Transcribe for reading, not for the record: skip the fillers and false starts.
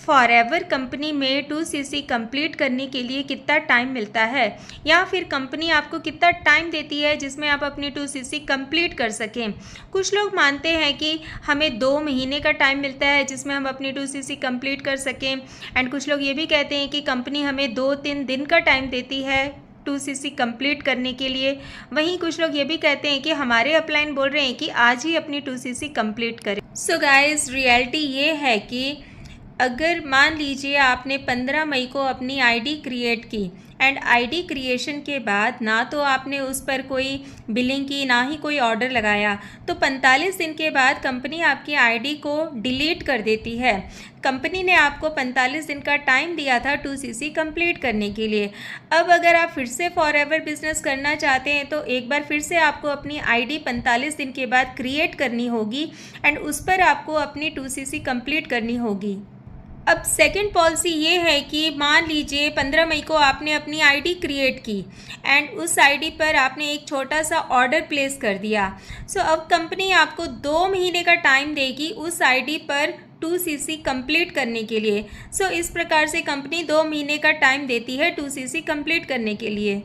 Forever company में 2cc complete करने के लिए कितना टाइम मिलता है, या फिर कंपनी आपको कितना टाइम देती है जिसमें आप अपनी 2cc कंप्लीट कर सकें। कुछ लोग मानते हैं कि हमें 2 महीने का टाइम मिलता है जिसमें हम अपनी 2cc कंप्लीट कर सकें, एंड कुछ लोग ये भी कहते हैं कि कंपनी हमें 2-3 दिन का टाइम देती है 2cc कंप्लीट करने के लिए। वहीं कुछ लोग ये भी कहते हैं कि हमारे अपलाइन बोल रहे हैं कि आज ही अपनी 2cc कंप्लीट करें। सो गाइस, रियलिटी ये है कि अगर मान लीजिए आपने 15 मई को अपनी आईडी क्रिएट की, एंड आईडी क्रिएशन के बाद ना तो आपने उस पर कोई बिलिंग की, ना ही कोई ऑर्डर लगाया, तो 45 दिन के बाद कंपनी आपकी आईडी को डिलीट कर देती है। कंपनी ने आपको 45 दिन का टाइम दिया था 2cc कंप्लीट करने के लिए। अब अगर आप फिर से फॉरएवर बिजनेस करना चाहते हैं तो एक बार फिर से आपको अपनी आईडी 45 दिन के बाद क्रिएट करनी होगी, एंड उस पर आपको अपनी 2cc कंप्लीट करनी होगी। अब सेकंड पॉलिसी ये है कि मान लीजिए 15 मई को आपने अपनी आईडी क्रिएट की, एंड उस आईडी पर आपने एक छोटा सा ऑर्डर प्लेस कर दिया। सो अब कंपनी आपको 2 महीने का टाइम देगी उस आईडी पर 2cc कंप्लीट करने के लिए। सो इस प्रकार से कंपनी 2 महीने का टाइम देती है 2cc कंप्लीट करने के लिए।